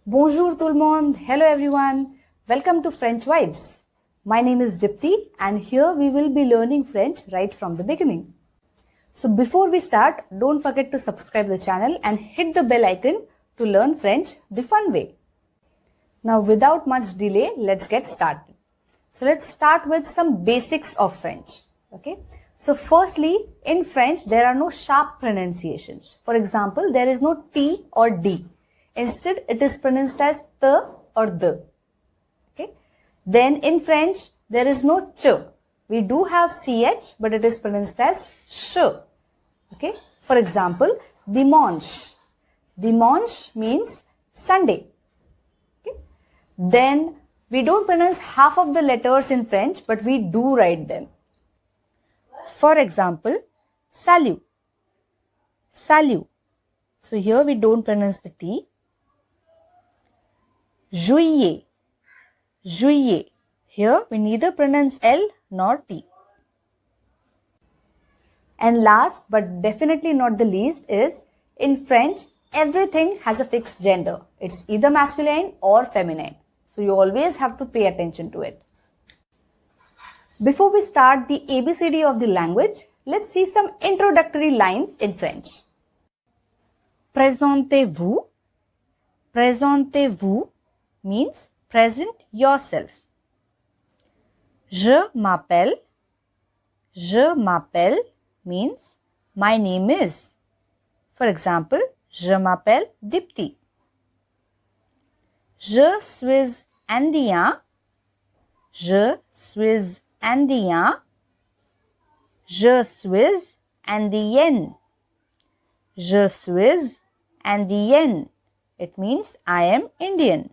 Bonjour tout le monde. Hello everyone. Welcome to French Vibes. My name is Dipti and here we will be learning French right from the beginning. So before we start, don't forget to subscribe the channel and hit the bell icon to learn French the fun way. Now without much delay, let's get started. So let's start with some basics of French. Okay. So firstly, in French, there are no sharp pronunciations. For example, there is no T or D. Instead, it is pronounced as the or the. Okay. Then in French, there is no ch. We do have ch, but it is pronounced as sh. Okay. For example, dimanche. Dimanche means Sunday. Okay. Then we don't pronounce half of the letters in French, but we do write them. For example, salut. Salut. So here we don't pronounce the T. Juillet. Juillet. Here we neither pronounce L nor T. And last but definitely not the least is, in French, everything has a fixed gender. It's either masculine or feminine. So you always have to pay attention to it. Before we start the ABCD of the language, let's see some introductory lines in French. Présentez-vous. Présentez-vous means present yourself. Je m'appelle. Je m'appelle means my name is. For example, je m'appelle Dipti. Je suis indien. Je suis indien. Je suis indienne. Je suis indienne. It means I am Indian.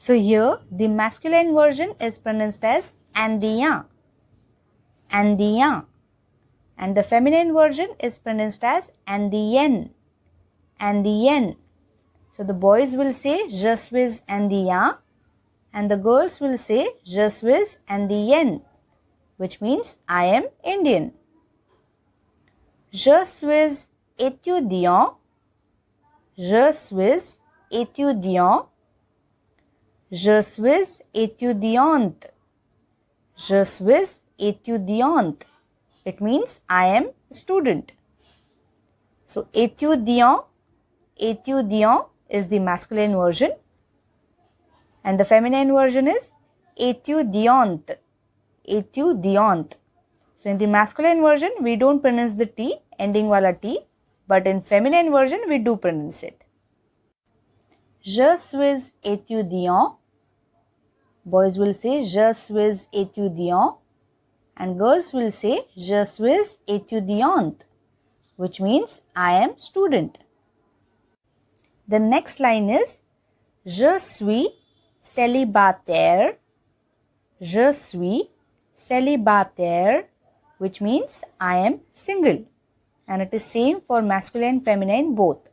So here the masculine version is pronounced as indien. Indien. And the feminine version is pronounced as indienne. Indienne. So the boys will say je suis indien and the girls will say je suis indienne, which means I am Indian. Je suis étudiant. Je suis étudiant. Je suis étudiante. Je suis étudiante. It means I am student. So étudiant, étudiant is the masculine version and the feminine version is étudiante. Étudiante. So in the masculine version, we don't pronounce the T, ending wala T, but in feminine version, we do pronounce it. Je suis étudiant. Boys will say je suis étudiant and girls will say je suis étudiante, which means I am student. The next line is je suis célibataire. Je suis célibataire, which means I am single, and it is same for masculine feminine both.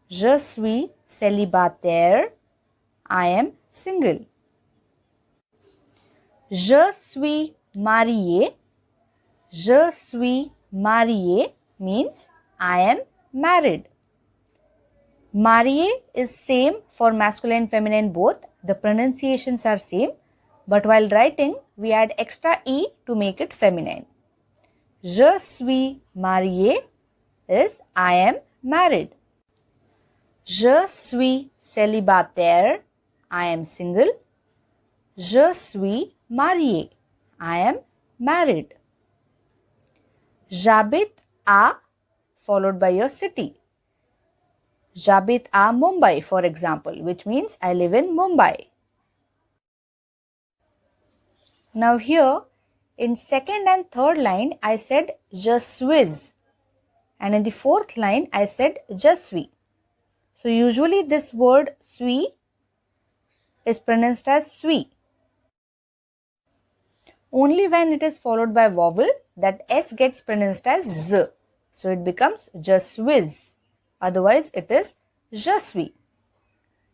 Je suis célibataire. I am single. Je suis marié. Je suis marié means I am married. Marié is same for masculine feminine both. The pronunciations are same, but while writing we add extra E to make it feminine. Je suis marié is I am married. Je suis célibataire. I am single. Je suis marié. I am married. J'habite à followed by your city. J'habite à Mumbai, for example, which means I live in Mumbai. Now here, in second and third line, I said je suis. And in the fourth line, I said je suis. So usually this word suis is pronounced as suis. Only when it is followed by vowel, that S gets pronounced as Z. So it becomes je suis. Otherwise it is je suis.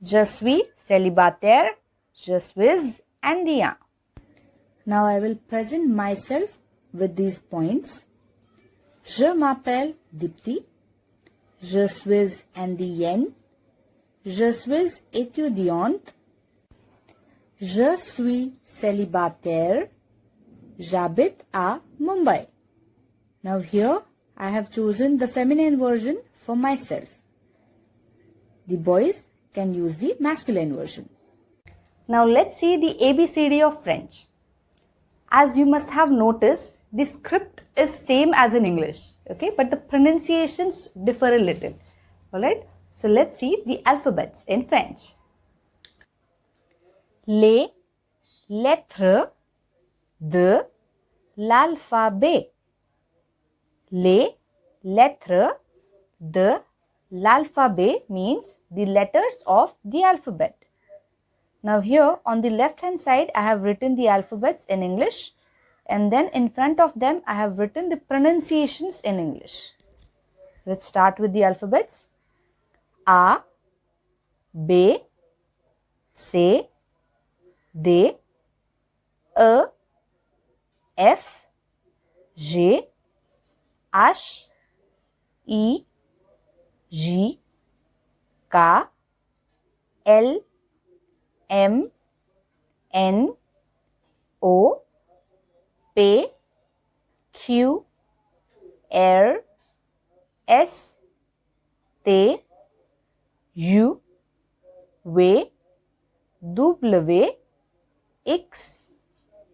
Je suis célibataire. Je suis indien. Now I will present myself with these points. Je m'appelle Dipti. Je suis indienne. Je suis étudiante. Je suis célibataire. J'habite à Mumbai. Now here I have chosen the feminine version for myself. The boys can use the masculine version. Now let's see the ABCD of French. As you must have noticed, the script is same as in English, okay, but the pronunciations differ a little. Alright, so let's see the alphabets in French. Les lettres de l'alphabet. Les lettres de l'alphabet means the letters of the alphabet. Now here on the left hand side I have written the alphabets in English, and then in front of them I have written the pronunciations in English. Let's start with the alphabets. A, B, C, D, E, F, G, H, I, J, K, L, M, N, O, P, Q, R, S, T, U, V, W, X,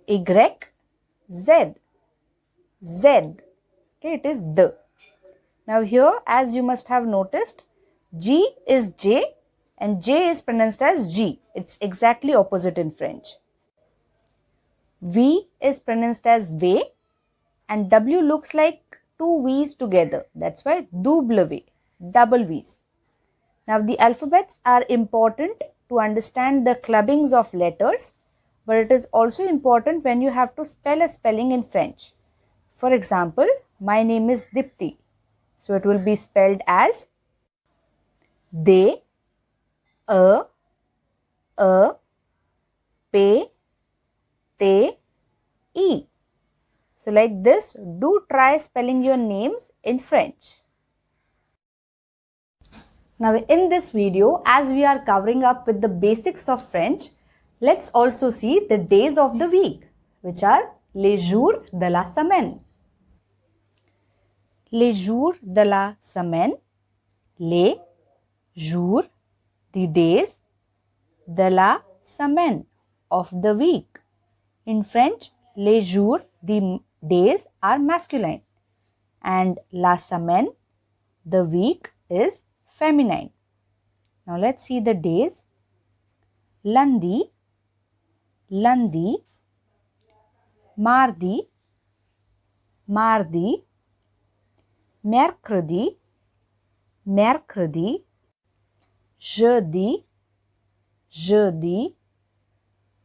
Y, Z. Z. Okay, it is the. Now here, as you must have noticed, G is J and J is pronounced as G. It's exactly opposite in French. V is pronounced as V and W looks like two V's together. That's why W, double V's. Now the alphabets are important to understand the clubbings of letters, but it is also important when you have to spell a spelling in French. For example, my name is Dipti. So it will be spelled as D, E, P, T, E. So like this, do try spelling your names in French. Now in this video, as we are covering up with the basics of French, let's also see the days of the week, which are les jours de la semaine. Les jours de la semaine. Les jours, the days, de la semaine, of the week. In French, les jours, the days are masculine, and la semaine, the week, is feminine. Now let's see the days. Lundi, lundi, mardi, mardi, mercredi, mercredi, jeudi, jeudi,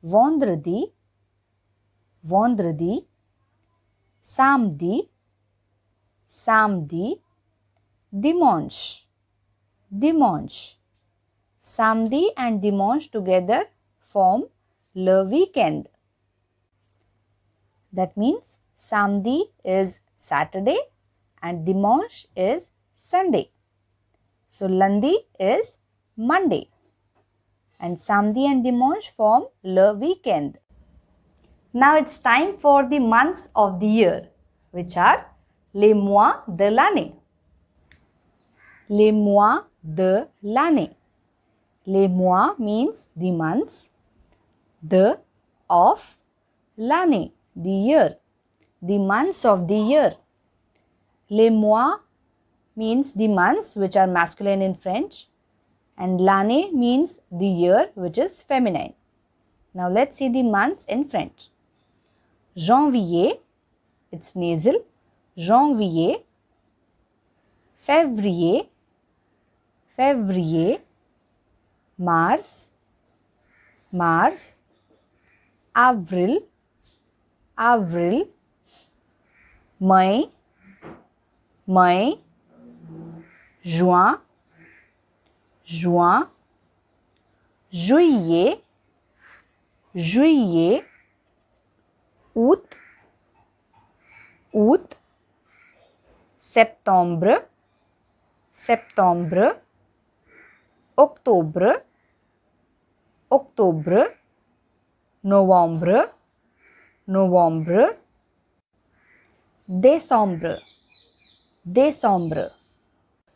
vendredi, vendredi, samedi, samedi, dimanche, dimanche. Samedi and dimanche together form le weekend. That means samedi is Saturday and dimanche is Sunday. So lundi is Monday and samedi and dimanche form le weekend. Now it's time for the months of the year, which are les mois de l'année. Les mois de l'année. Les mois means the months, de of l'année, the year, the months of the year. Les mois means the months, which are masculine in French, and l'année means the year, which is feminine. Now let's see the months in French. Janvier, it's nasal, janvier. Février, février. Mars, mars. Avril, avril. Mai, mai. Juin, juin. Juillet, juillet. Août, août. Septembre, septembre. octobre, octobre, novembre, novembre, décembre, décembre.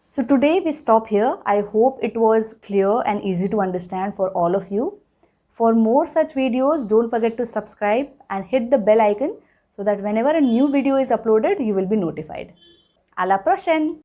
So today we stop here. I hope it was clear and easy to understand for all of you. For more such videos, don't forget to subscribe and hit the bell icon so that whenever a new video is uploaded, you will be notified. À la prochaine!